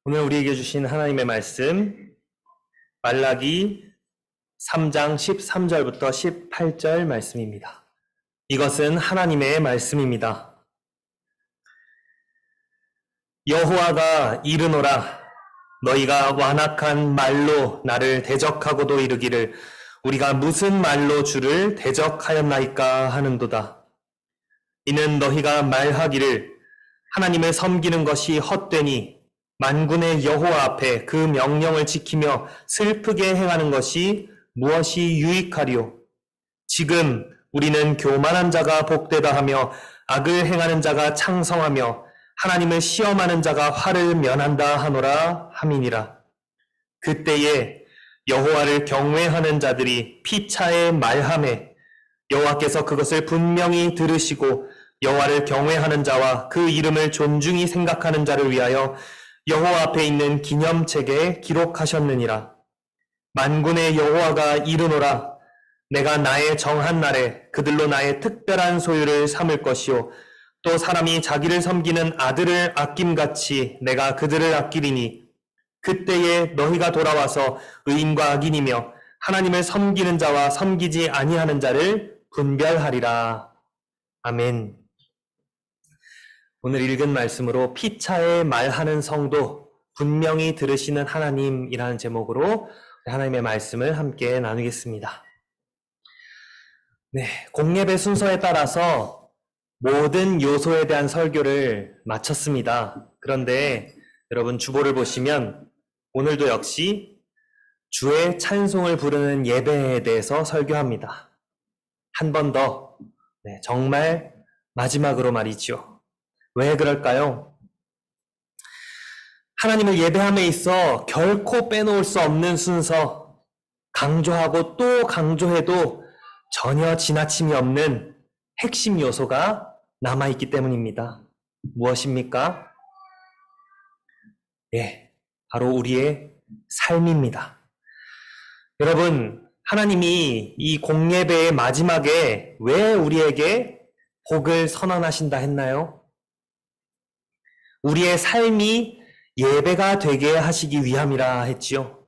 오늘 우리에게 주신 하나님의 말씀, 말라기 3장 13절부터 18절 말씀입니다. 이것은 하나님의 말씀입니다. 여호와가 이르노라, 너희가 완악한 말로 나를 대적하고도 이르기를 우리가 무슨 말로 주를 대적하였나이까 하는도다. 이는 너희가 말하기를 하나님을 섬기는 것이 헛되니 만군의 여호와 앞에 그 명령을 지키며 슬프게 행하는 것이 무엇이 유익하리요? 지금 우리는 교만한 자가 복되다 하며 악을 행하는 자가 창성하며 하나님을 시험하는 자가 화를 면한다 하노라 함이니라. 그때에 여호와를 경외하는 자들이 피차에 말하매 여호와께서 그것을 분명히 들으시고 여호와를 경외하는 자와 그 이름을 존중히 생각하는 자를 위하여 여호와 앞에 있는 기념책에 기록하셨느니라. 만군의 여호와가 이르노라, 내가 나의 정한 날에 그들로 나의 특별한 소유를 삼을 것이요 또 사람이 자기를 섬기는 아들을 아낌같이 내가 그들을 아끼리니 그때에 너희가 돌아와서 의인과 악인이며 하나님을 섬기는 자와 섬기지 아니하는 자를 분별하리라. 아멘. 오늘 읽은 말씀으로 피차에 말하는 성도, 분명히 들으시는 하나님이라는 제목으로 하나님의 말씀을 함께 나누겠습니다. 공예배 순서에 따라서 모든 요소에 대한 설교를 마쳤습니다. 그런데 여러분 주보를 보시면 오늘도 역시 주의 찬송을 부르는 예배에 대해서 설교합니다. 한 번 더, 정말 마지막으로 말이죠. 왜 그럴까요? 하나님을 예배함에 있어 결코 빼놓을 수 없는 순서, 강조하고 또 강조해도 전혀 지나침이 없는 핵심 요소가 남아있기 때문입니다. 무엇입니까? 바로 우리의 삶입니다. 여러분, 하나님이 이 공예배의 마지막에 왜 우리에게 복을 선언하신다 했나요? 우리의 삶이 예배가 되게 하시기 위함이라 했지요.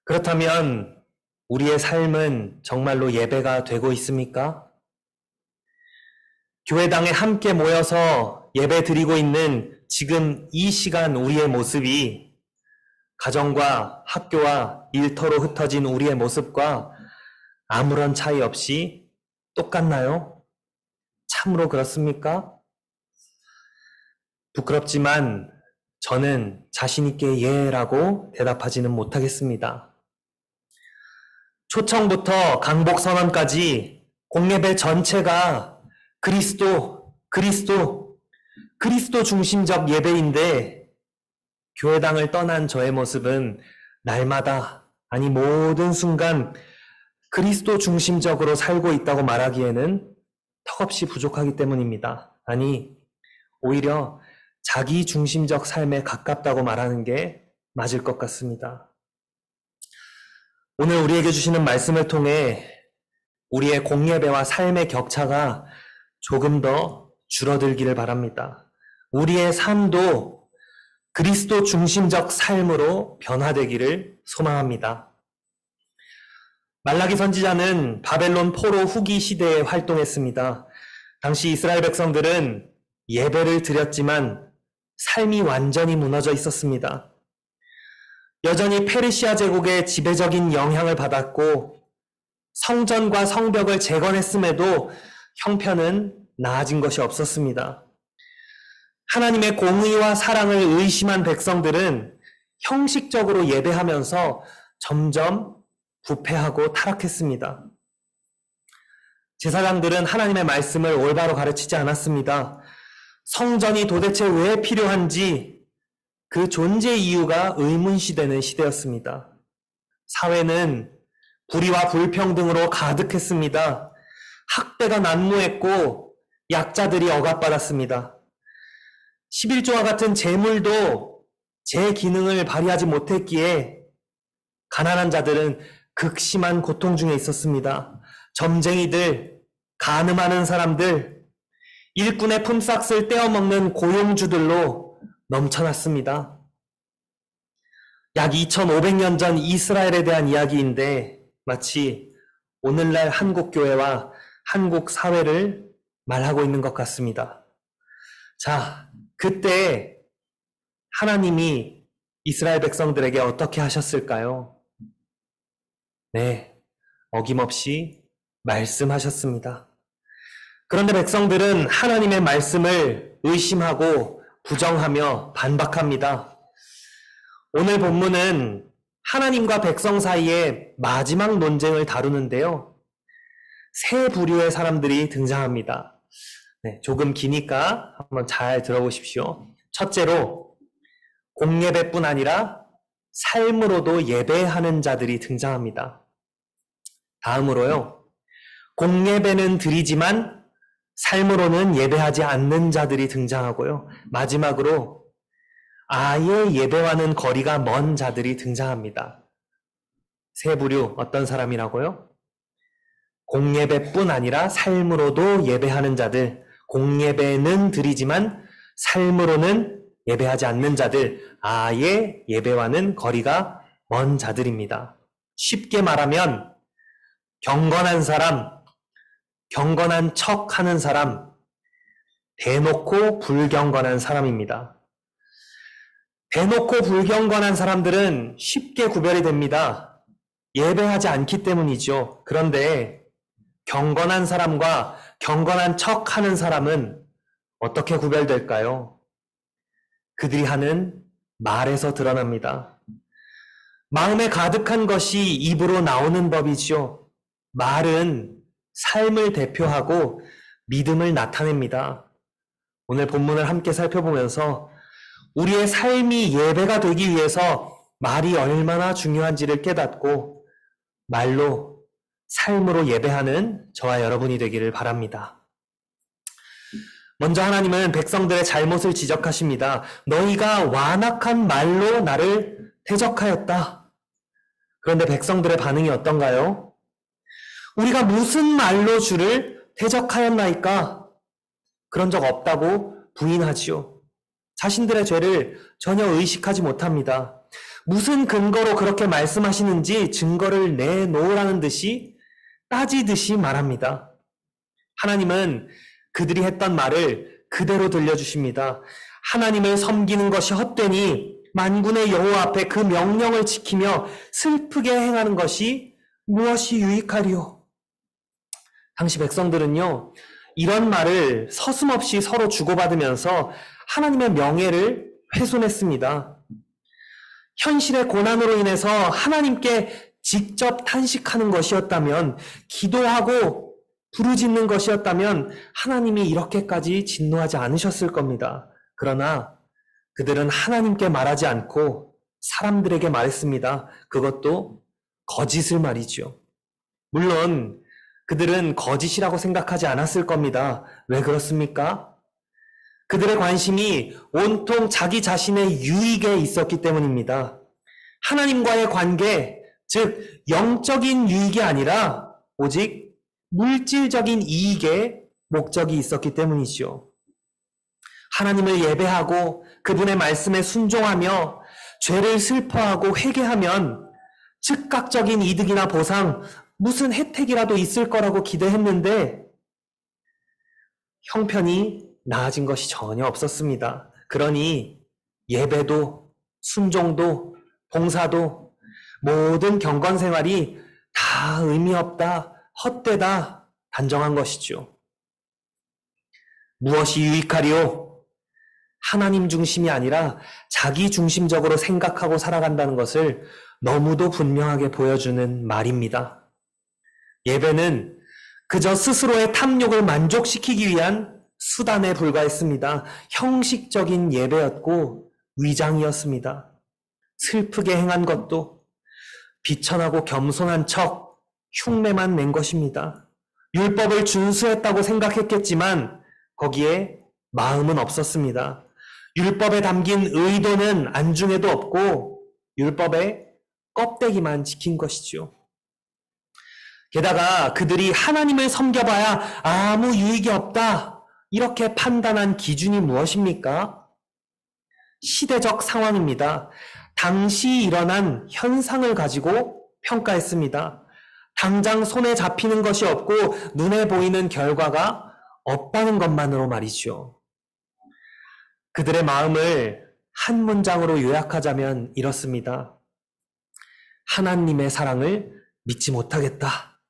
그렇다면 우리의 삶은 정말로 예배가 되고 있습니까? 교회당에 함께 모여서 예배 드리고 있는 지금 이 시간 우리의 모습이 가정과 학교와 일터로 흩어진 우리의 모습과 아무런 차이 없이 똑같나요? 참으로 그렇습니까? 부끄럽지만 저는 자신있게 예라고 대답하지는 못하겠습니다. 초청부터 강복선언까지 공예배 전체가 그리스도 중심적 예배인데 교회당을 떠난 저의 모습은 날마다, 아니 모든 순간 그리스도 중심적으로 살고 있다고 말하기에는 턱없이 부족하기 때문입니다. 아니, 오히려 자기 중심적 삶에 가깝다고 말하는 게 맞을 것 같습니다. 오늘 우리에게 주시는 말씀을 통해 우리의 공예배와 삶의 격차가 조금 더 줄어들기를 바랍니다. 우리의 삶도 그리스도 중심적 삶으로 변화되기를 소망합니다. 말라기 선지자는 바벨론 포로 후기 시대에 활동했습니다. 당시 이스라엘 백성들은 예배를 드렸지만 삶이 완전히 무너져 있었습니다. 여전히 페르시아 제국의 지배적인 영향을 받았고 성전과 성벽을 재건했음에도 형편은 나아진 것이 없었습니다. 하나님의 공의와 사랑을 의심한 백성들은 형식적으로 예배하면서 점점 부패하고 타락했습니다. 제사장들은 하나님의 말씀을 올바로 가르치지 않았습니다. 성전이 도대체 왜 필요한지 그 존재 이유가 의문시되는 시대였습니다. 사회는 불의와 불평등으로 가득했습니다. 학대가 난무했고 약자들이 억압받았습니다. 11조와 같은 재물도 제 기능을 발휘하지 못했기에 가난한 자들은 극심한 고통 중에 있었습니다. 점쟁이들, 간음하는 사람들, 일꾼의 품삯을 떼어먹는 고용주들로 넘쳐났습니다. 약 2500년 전 이스라엘에 대한 이야기인데 마치 오늘날 한국 교회와 한국 사회를 말하고 있는 것 같습니다. 자, 그때 하나님이 이스라엘 백성들에게 어떻게 하셨을까요? 네, 어김없이 말씀하셨습니다. 그런데 백성들은 하나님의 말씀을 의심하고 부정하며 반박합니다. 오늘 본문은 하나님과 백성 사이의 마지막 논쟁을 다루는데요. 세 부류의 사람들이 등장합니다. 네, 조금 기니까 한번 잘 들어보십시오. 첫째로 공예배뿐 아니라 삶으로도 예배하는 자들이 등장합니다. 다음으로요. 공예배는 드리지만 삶으로는 예배하지 않는 자들이 등장하고요. 마지막으로 아예 예배와는 거리가 먼 자들이 등장합니다. 세 부류 어떤 사람이라고요? 공예배뿐 아니라 삶으로도 예배하는 자들, 공예배는 드리지만 삶으로는 예배하지 않는 자들, 아예 예배와는 거리가 먼 자들입니다. 쉽게 말하면 경건한 사람, 경건한 척하는 사람, 대놓고 불경건한 사람입니다. 대놓고 불경건한 사람들은 쉽게 구별이 됩니다. 예배하지 않기 때문이죠. 그런데 경건한 사람과 경건한 척하는 사람은 어떻게 구별될까요? 그들이 하는 말에서 드러납니다. 마음에 가득한 것이 입으로 나오는 법이죠. 말은 삶을 대표하고 믿음을 나타냅니다. 오늘 본문을 함께 살펴보면서 우리의 삶이 예배가 되기 위해서 말이 얼마나 중요한지를 깨닫고 말로 삶으로 예배하는 저와 여러분이 되기를 바랍니다. 먼저 하나님은 백성들의 잘못을 지적하십니다. 너희가 완악한 말로 나를 대적하였다. 그런데 백성들의 반응이 어떤가요? 우리가 무슨 말로 주를 대적하였나이까? 그런 적 없다고 부인하지요. 자신들의 죄를 전혀 의식하지 못합니다. 무슨 근거로 그렇게 말씀하시는지 증거를 내놓으라는 듯이 따지듯이 말합니다. 하나님은 그들이 했던 말을 그대로 들려주십니다. 하나님을 섬기는 것이 헛되니 만군의 여호와 앞에 그 명령을 지키며 슬프게 행하는 것이 무엇이 유익하리요? 당시 백성들은요, 이런 말을 서슴없이 서로 주고받으면서 하나님의 명예를 훼손했습니다. 현실의 고난으로 인해서 하나님께 직접 탄식하는 것이었다면, 기도하고 부르짖는 것이었다면 하나님이 이렇게까지 진노하지 않으셨을 겁니다. 그러나 그들은 하나님께 말하지 않고 사람들에게 말했습니다. 그것도 거짓을 말이죠. 물론 그들은 거짓이라고 생각하지 않았을 겁니다. 왜 그렇습니까? 그들의 관심이 온통 자기 자신의 유익에 있었기 때문입니다. 하나님과의 관계, 즉 영적인 유익이 아니라 오직 물질적인 이익에 목적이 있었기 때문이죠. 하나님을 예배하고 그분의 말씀에 순종하며 죄를 슬퍼하고 회개하면 즉각적인 이득이나 보상, 무슨 혜택이라도 있을 거라고 기대했는데 형편이 나아진 것이 전혀 없었습니다. 그러니 예배도 순종도 봉사도 모든 경건 생활이 다 의미 없다, 헛되다 단정한 것이죠. 무엇이 유익하리요? 하나님 중심이 아니라 자기 중심적으로 생각하고 살아간다는 것을 너무도 분명하게 보여주는 말입니다. 예배는 그저 스스로의 탐욕을 만족시키기 위한 수단에 불과했습니다. 형식적인 예배였고 위장이었습니다. 슬프게 행한 것도 비천하고 겸손한 척 흉내만 낸 것입니다. 율법을 준수했다고 생각했겠지만 거기에 마음은 없었습니다. 율법에 담긴 의도는 안중에도 없고 율법의 껍데기만 지킨 것이죠. 게다가 그들이 하나님을 섬겨봐야 아무 유익이 없다, 이렇게 판단한 기준이 무엇입니까? 시대적 상황입니다. 당시 일어난 현상을 가지고 평가했습니다. 당장 손에 잡히는 것이 없고 눈에 보이는 결과가 없다는 것만으로 말이죠. 그들의 마음을 한 문장으로 요약하자면 이렇습니다. 하나님의 사랑을 믿지 못하겠다.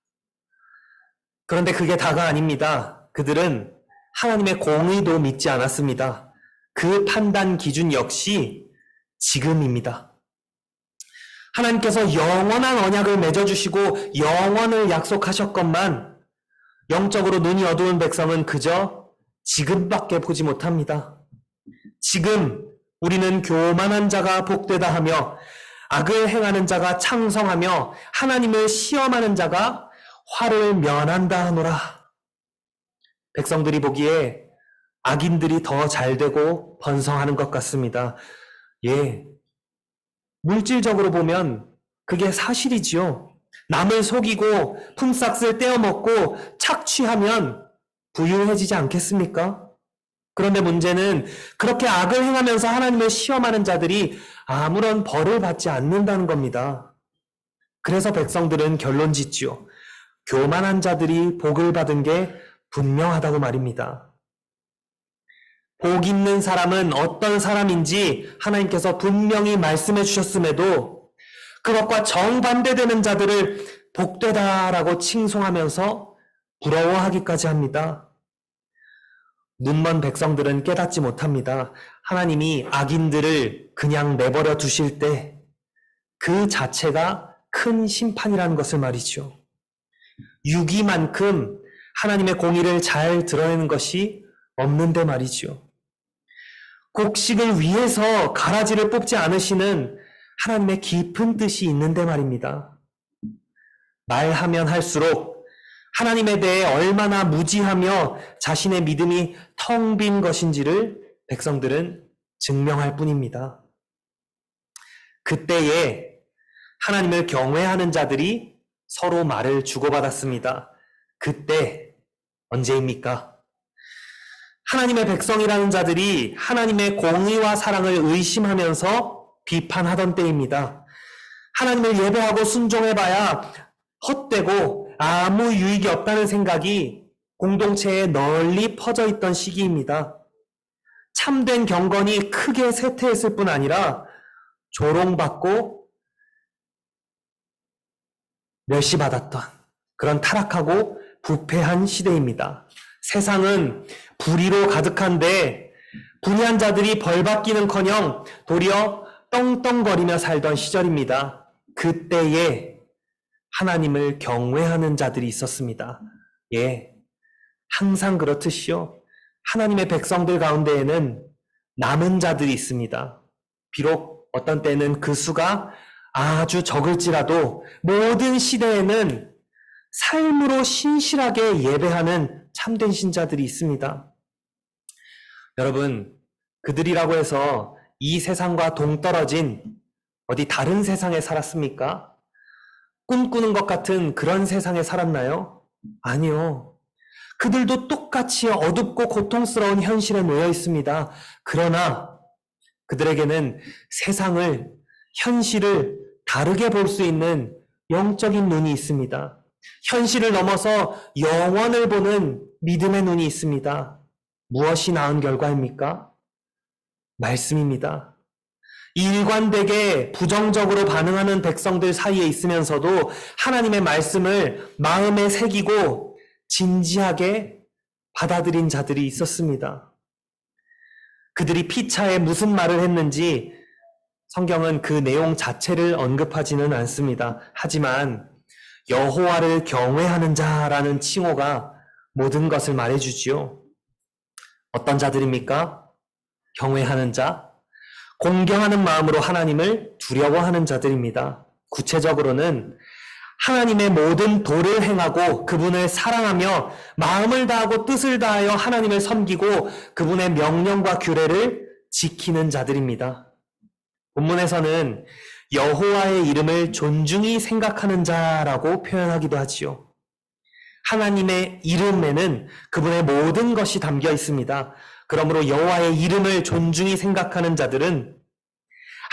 그런데 그게 다가 아닙니다. 그들은 하나님의 공의도 믿지 않았습니다. 그 판단 기준 역시 지금입니다. 하나님께서 영원한 언약을 맺어주시고 영원을 약속하셨건만 영적으로 눈이 어두운 백성은 그저 지금밖에 보지 못합니다. 지금 우리는 교만한 자가 복되다 하며 악을 행하는 자가 창성하며 하나님을 시험하는 자가 화를 면한다 하노라. 백성들이 보기에 악인들이 더 잘되고 번성하는 것 같습니다. 예, 물질적으로 보면 그게 사실이지요. 남을 속이고 품삯을 떼어먹고 착취하면 부유해지지 않겠습니까? 그런데 문제는 그렇게 악을 행하면서 하나님을 시험하는 자들이 아무런 벌을 받지 않는다는 겁니다. 그래서 백성들은 결론 짓지요. 교만한 자들이 복을 받은 게 분명하다고 말입니다. 복 있는 사람은 어떤 사람인지 하나님께서 분명히 말씀해 주셨음에도 그것과 정반대되는 자들을 복되다라고 칭송하면서 부러워하기까지 합니다. 눈먼 백성들은 깨닫지 못합니다. 하나님이 악인들을 그냥 내버려 두실 때 그 자체가 큰 심판이라는 것을 말이죠. 유기만큼 하나님의 공의를 잘 드러내는 것이 없는데 말이죠. 곡식을 위해서 가라지를 뽑지 않으시는 하나님의 깊은 뜻이 있는데 말입니다. 말하면 할수록 하나님에 대해 얼마나 무지하며 자신의 믿음이 텅 빈 것인지를 백성들은 증명할 뿐입니다. 그때에 하나님을 경외하는 자들이 서로 말을 주고받았습니다. 그때 언제입니까? 하나님의 백성이라는 자들이 하나님의 공의와 사랑을 의심하면서 비판하던 때입니다. 하나님을 예배하고 순종해봐야 헛되고 아무 유익이 없다는 생각이 공동체에 널리 퍼져 있던 시기입니다. 참된 경건이 크게 쇠퇴했을 뿐 아니라 조롱받고 멸시받았던 그런 타락하고 부패한 시대입니다. 세상은 불의로 가득한데 불의한 자들이 벌받기는커녕 도리어 떵떵거리며 살던 시절입니다. 그때에 하나님을 경외하는 자들이 있었습니다. 예, 항상 그렇듯이요. 하나님의 백성들 가운데에는 남은 자들이 있습니다. 비록 어떤 때는 그 수가 아주 적을지라도 모든 시대에는 삶으로 신실하게 예배하는 참된 신자들이 있습니다. 여러분, 그들이라고 해서 이 세상과 동떨어진 어디 다른 세상에 살았습니까? 꿈꾸는 것 같은 그런 세상에 살았나요? 아니요. 그들도 똑같이 어둡고 고통스러운 현실에 놓여 있습니다. 그러나 그들에게는 세상을, 현실을 다르게 볼 수 있는 영적인 눈이 있습니다. 현실을 넘어서 영원을 보는 믿음의 눈이 있습니다. 무엇이 나은 결과입니까? 말씀입니다. 일관되게 부정적으로 반응하는 백성들 사이에 있으면서도 하나님의 말씀을 마음에 새기고 진지하게 받아들인 자들이 있었습니다. 그들이 피차에 무슨 말을 했는지 성경은 그 내용 자체를 언급하지는 않습니다. 하지만 여호와를 경외하는 자라는 칭호가 모든 것을 말해주지요. 어떤 자들입니까? 경외하는 자, 공경하는 마음으로 하나님을 두려워하는 자들입니다. 구체적으로는 하나님의 모든 도를 행하고 그분을 사랑하며 마음을 다하고 뜻을 다하여 하나님을 섬기고 그분의 명령과 규례를 지키는 자들입니다. 본문에서는 여호와의 이름을 존중히 생각하는 자라고 표현하기도 하지요. 하나님의 이름에는 그분의 모든 것이 담겨 있습니다. 그러므로 여호와의 이름을 존중히 생각하는 자들은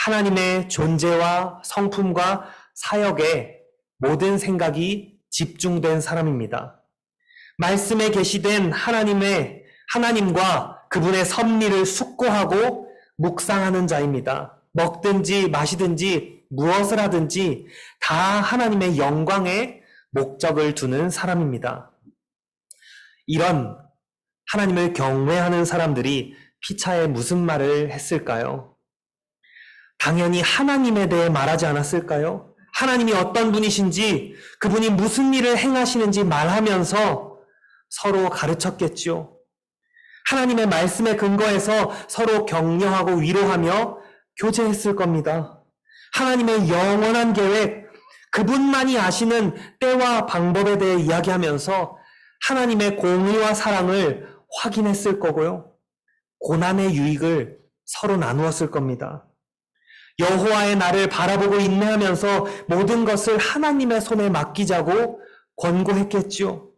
하나님의 존재와 성품과 사역에 모든 생각이 집중된 사람입니다. 말씀에 계시된 하나님과 그분의 섭리를 숙고하고 묵상하는 자입니다. 먹든지 마시든지 무엇을 하든지 다 하나님의 영광에 목적을 두는 사람입니다. 이런 하나님을 경외하는 사람들이 피차에 무슨 말을 했을까요? 당연히 하나님에 대해 말하지 않았을까요? 하나님이 어떤 분이신지, 그분이 무슨 일을 행하시는지 말하면서 서로 가르쳤겠죠. 하나님의 말씀에 근거해서 서로 격려하고 위로하며 교제했을 겁니다. 하나님의 영원한 계획, 그분만이 아시는 때와 방법에 대해 이야기하면서 하나님의 공의와 사랑을 확인했을 거고요. 고난의 유익을 서로 나누었을 겁니다. 여호와의 날을 바라보고 인내하면서 모든 것을 하나님의 손에 맡기자고 권고했겠지요.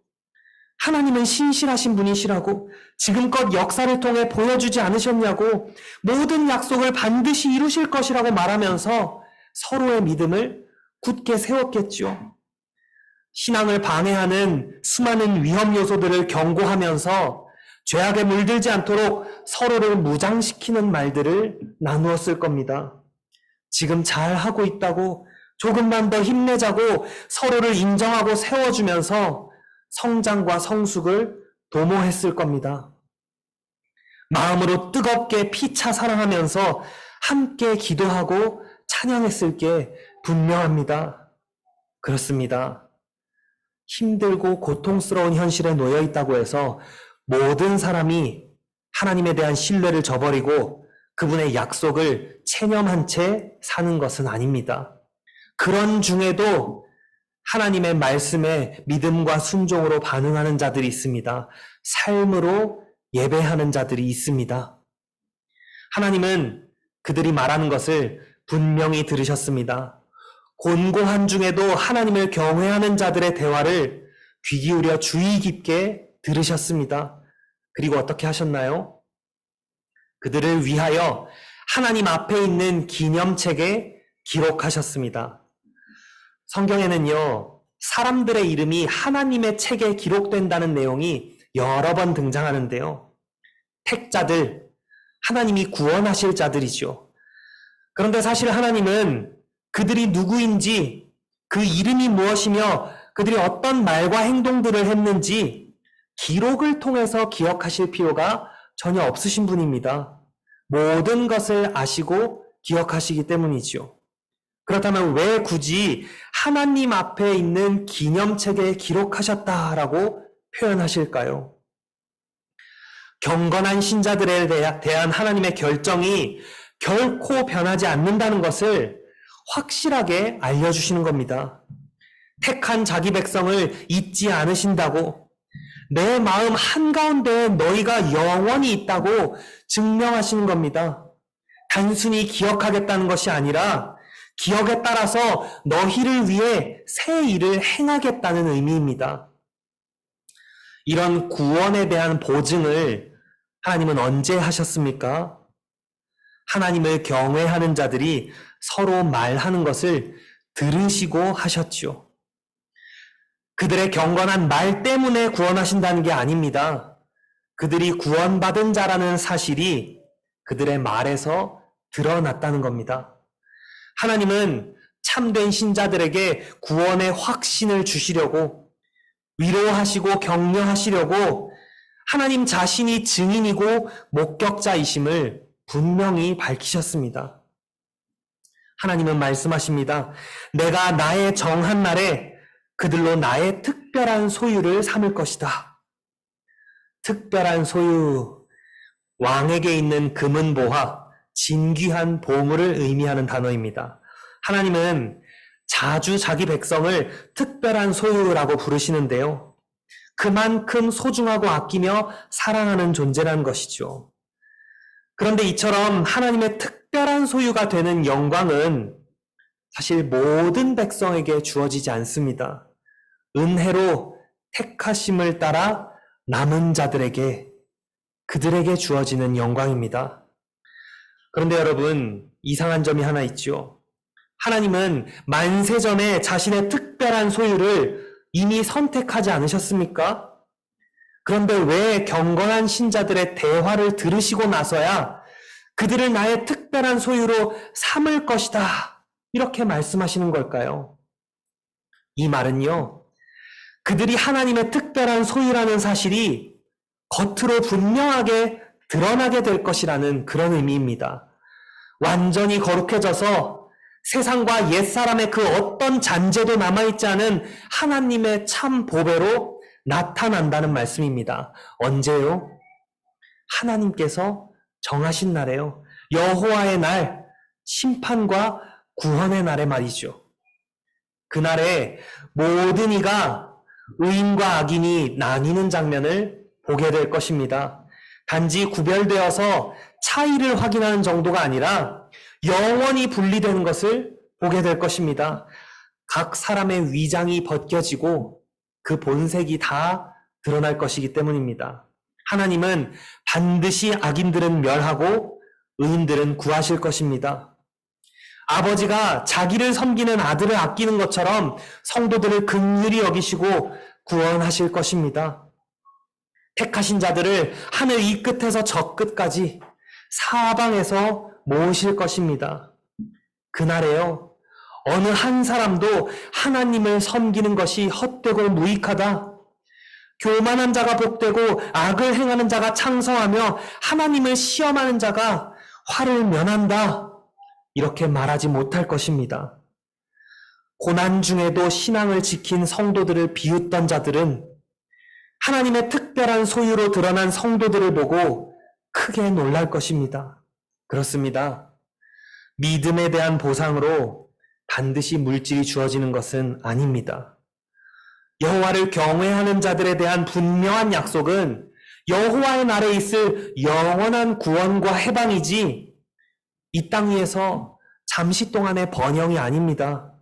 하나님은 신실하신 분이시라고, 지금껏 역사를 통해 보여주지 않으셨냐고, 모든 약속을 반드시 이루실 것이라고 말하면서 서로의 믿음을 굳게 세웠겠지요. 신앙을 방해하는 수많은 위험 요소들을 경고하면서 죄악에 물들지 않도록 서로를 무장시키는 말들을 나누었을 겁니다. 지금 잘 하고 있다고, 조금만 더 힘내자고 서로를 인정하고 세워주면서 성장과 성숙을 도모했을 겁니다. 마음으로 뜨겁게 피차 사랑하면서 함께 기도하고 찬양했을 게 분명합니다. 그렇습니다. 힘들고 고통스러운 현실에 놓여 있다고 해서 모든 사람이 하나님에 대한 신뢰를 저버리고 그분의 약속을 체념한 채 사는 것은 아닙니다. 그런 중에도 하나님의 말씀에 믿음과 순종으로 반응하는 자들이 있습니다. 삶으로 예배하는 자들이 있습니다. 하나님은 그들이 말하는 것을 분명히 들으셨습니다. 곤고한 중에도 하나님을 경외하는 자들의 대화를 귀 기울여 주의 깊게 들으셨습니다. 그리고 어떻게 하셨나요? 그들을 위하여 하나님 앞에 있는 기념책에 기록하셨습니다. 성경에는요, 사람들의 이름이 하나님의 책에 기록된다는 내용이 여러 번 등장하는데요. 택자들, 하나님이 구원하실 자들이죠. 그런데 사실 하나님은 그들이 누구인지, 그 이름이 무엇이며 그들이 어떤 말과 행동들을 했는지 기록을 통해서 기억하실 필요가 전혀 없으신 분입니다. 모든 것을 아시고 기억하시기 때문이죠. 그렇다면 왜 굳이 하나님 앞에 있는 기념책에 기록하셨다라고 표현하실까요? 경건한 신자들에 대한 하나님의 결정이 결코 변하지 않는다는 것을 확실하게 알려주시는 겁니다. 택한 자기 백성을 잊지 않으신다고, 내 마음 한가운데 너희가 영원히 있다고 증명하시는 겁니다. 단순히 기억하겠다는 것이 아니라 기억에 따라서 너희를 위해 새 일을 행하겠다는 의미입니다. 이런 구원에 대한 보증을 하나님은 언제 하셨습니까? 하나님을 경외하는 자들이 서로 말하는 것을 들으시고 하셨지요. 그들의 경건한 말 때문에 구원하신다는 게 아닙니다. 그들이 구원받은 자라는 사실이 그들의 말에서 드러났다는 겁니다. 하나님은 참된 신자들에게 구원의 확신을 주시려고, 위로하시고 격려하시려고 하나님 자신이 증인이고 목격자이심을 분명히 밝히셨습니다. 하나님은 말씀하십니다. 내가 나의 정한 날에 그들로 나의 특별한 소유를 삼을 것이다. 특별한 소유, 왕에게 있는 금은 보화, 진귀한 보물을 의미하는 단어입니다. 하나님은 자주 자기 백성을 특별한 소유라고 부르시는데요. 그만큼 소중하고 아끼며 사랑하는 존재라는 것이죠. 그런데 이처럼 하나님의 특별한 소유가 되는 영광은 사실 모든 백성에게 주어지지 않습니다. 은혜로 택하심을 따라 남은 자들에게, 그들에게 주어지는 영광입니다. 그런데 여러분, 이상한 점이 하나 있죠. 하나님은 만세 전에 자신의 특별한 소유를 이미 선택하지 않으셨습니까? 그런데 왜 경건한 신자들의 대화를 들으시고 나서야 그들을 나의 특별한 소유로 삼을 것이다, 이렇게 말씀하시는 걸까요? 이 말은요, 그들이 하나님의 특별한 소유라는 사실이 겉으로 분명하게 드러나게 될 것이라는 그런 의미입니다. 완전히 거룩해져서 세상과 옛사람의 그 어떤 잔재도 남아있지 않은 하나님의 참 보배로 나타난다는 말씀입니다. 언제요? 하나님께서 정하신 날에요. 여호와의 날, 심판과 구원의 날의 말이죠. 그날에 모든 이가 의인과 악인이 나뉘는 장면을 보게 될 것입니다. 단지 구별되어서 차이를 확인하는 정도가 아니라 영원히 분리되는 것을 보게 될 것입니다. 각 사람의 위장이 벗겨지고 그 본색이 다 드러날 것이기 때문입니다. 하나님은 반드시 악인들은 멸하고 의인들은 구하실 것입니다. 아버지가 자기를 섬기는 아들을 아끼는 것처럼 성도들을 긍휼히 여기시고 구원하실 것입니다. 택하신 자들을 하늘 이 끝에서 저 끝까지 사방에서 모으실 것입니다. 그날에요, 어느 한 사람도 하나님을 섬기는 것이 헛되고 무익하다, 교만한 자가 복되고 악을 행하는 자가 창성하며 하나님을 시험하는 자가 화를 면한다, 이렇게 말하지 못할 것입니다. 고난 중에도 신앙을 지킨 성도들을 비웃던 자들은 하나님의 특별한 소유로 드러난 성도들을 보고 크게 놀랄 것입니다. 그렇습니다. 믿음에 대한 보상으로 반드시 물질이 주어지는 것은 아닙니다. 여호와를 경외하는 자들에 대한 분명한 약속은 여호와의 날에 있을 영원한 구원과 해방이지 이 땅 위에서 잠시 동안의 번영이 아닙니다.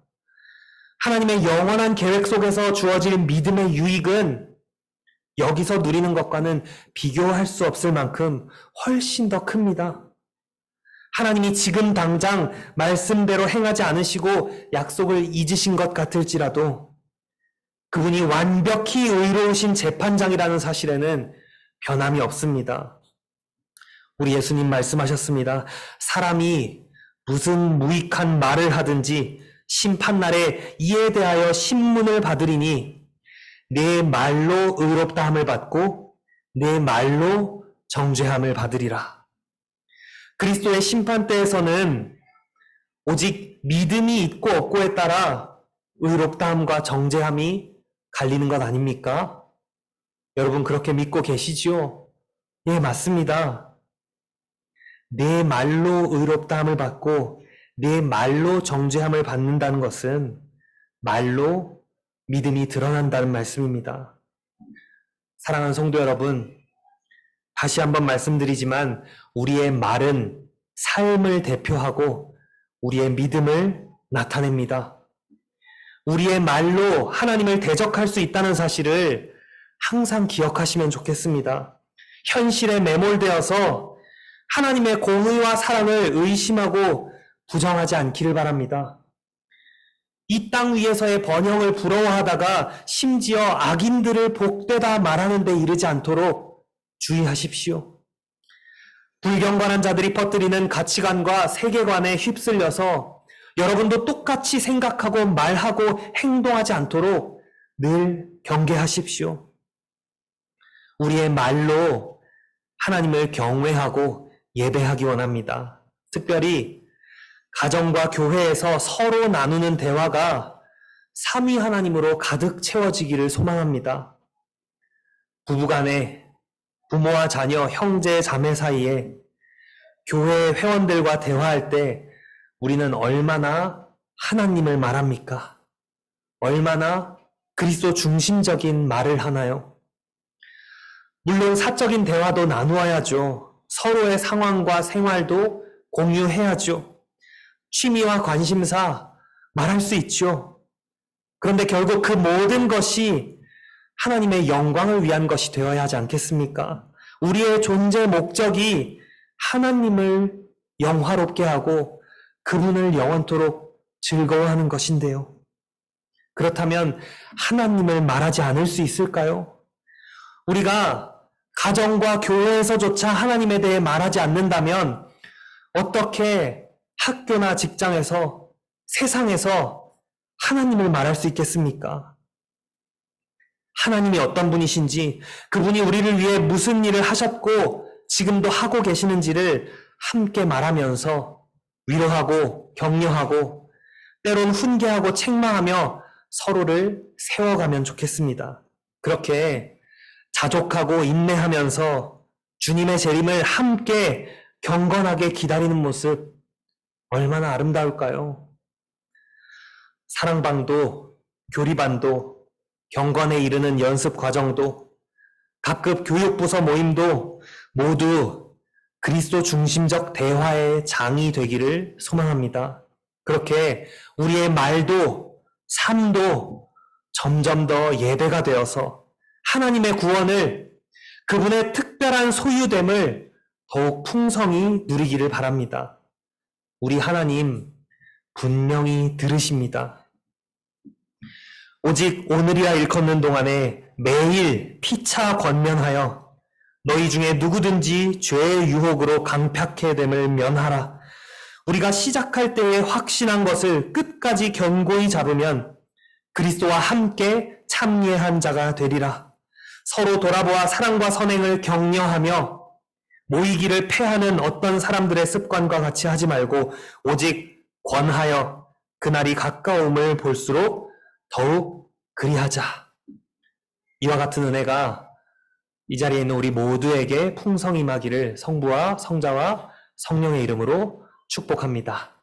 하나님의 영원한 계획 속에서 주어질 믿음의 유익은 여기서 누리는 것과는 비교할 수 없을 만큼 훨씬 더 큽니다. 하나님이 지금 당장 말씀대로 행하지 않으시고 약속을 잊으신 것 같을지라도 그분이 완벽히 의로우신 재판장이라는 사실에는 변함이 없습니다. 우리 예수님 말씀하셨습니다. 사람이 무슨 무익한 말을 하든지 심판날에 이에 대하여 신문을 받으리니 내 말로 의롭다함을 받고 내 말로 정죄함을 받으리라. 그리스도의 심판대에서는 오직 믿음이 있고 없고에 따라 의롭다함과 정죄함이 갈리는 것 아닙니까? 여러분 그렇게 믿고 계시지요? 예, 맞습니다. 내 말로 의롭다함을 받고 내 말로 정죄함을 받는다는 것은 말로 믿음이 드러난다는 말씀입니다. 사랑하는 성도 여러분, 다시 한번 말씀드리지만 우리의 말은 삶을 대표하고 우리의 믿음을 나타냅니다. 우리의 말로 하나님을 대적할 수 있다는 사실을 항상 기억하시면 좋겠습니다. 현실에 매몰되어서 하나님의 공의와 사랑을 의심하고 부정하지 않기를 바랍니다. 이 땅 위에서의 번영을 부러워하다가 심지어 악인들을 복되다 말하는 데 이르지 않도록 주의하십시오. 불경건한 자들이 퍼뜨리는 가치관과 세계관에 휩쓸려서 여러분도 똑같이 생각하고 말하고 행동하지 않도록 늘 경계하십시오. 우리의 말로 하나님을 경외하고 예배하기 원합니다. 특별히 가정과 교회에서 서로 나누는 대화가 삼위 하나님으로 가득 채워지기를 소망합니다. 부부간에, 부모와 자녀, 형제, 자매 사이에, 교회 회원들과 대화할 때 우리는 얼마나 하나님을 말합니까? 얼마나 그리스도 중심적인 말을 하나요? 물론 사적인 대화도 나누어야죠. 서로의 상황과 생활도 공유해야죠. 취미와 관심사 말할 수 있죠. 그런데 결국 그 모든 것이 하나님의 영광을 위한 것이 되어야 하지 않겠습니까? 우리의 존재 목적이 하나님을 영화롭게 하고 그분을 영원토록 즐거워하는 것인데요. 그렇다면 하나님을 말하지 않을 수 있을까요? 우리가 가정과 교회에서조차 하나님에 대해 말하지 않는다면 어떻게 학교나 직장에서, 세상에서 하나님을 말할 수 있겠습니까? 하나님이 어떤 분이신지, 그분이 우리를 위해 무슨 일을 하셨고 지금도 하고 계시는지를 함께 말하면서 위로하고 격려하고 때론 훈계하고 책망하며 서로를 세워가면 좋겠습니다. 그렇게 자족하고 인내하면서 주님의 재림을 함께 경건하게 기다리는 모습 얼마나 아름다울까요? 사랑방도, 교리반도, 경건에 이르는 연습 과정도, 각급 교육부서 모임도 모두 그리스도 중심적 대화의 장이 되기를 소망합니다. 그렇게 우리의 말도 삶도 점점 더 예배가 되어서 하나님의 구원을, 그분의 특별한 소유됨을 더욱 풍성히 누리기를 바랍니다. 우리 하나님 분명히 들으십니다. 오직 오늘이라 일컫는 동안에 매일 피차 권면하여 너희 중에 누구든지 죄의 유혹으로 강팍해 됨을 면하라. 우리가 시작할 때에 확신한 것을 끝까지 견고히 잡으면 그리스도와 함께 참여한 자가 되리라. 서로 돌아보아 사랑과 선행을 격려하며 모이기를 패하는 어떤 사람들의 습관과 같이 하지 말고 오직 권하여 그날이 가까움을 볼수록 더욱 그리하자. 이와 같은 은혜가 이 자리에 있는 우리 모두에게 풍성히 임하기를 성부와 성자와 성령의 이름으로 축복합니다.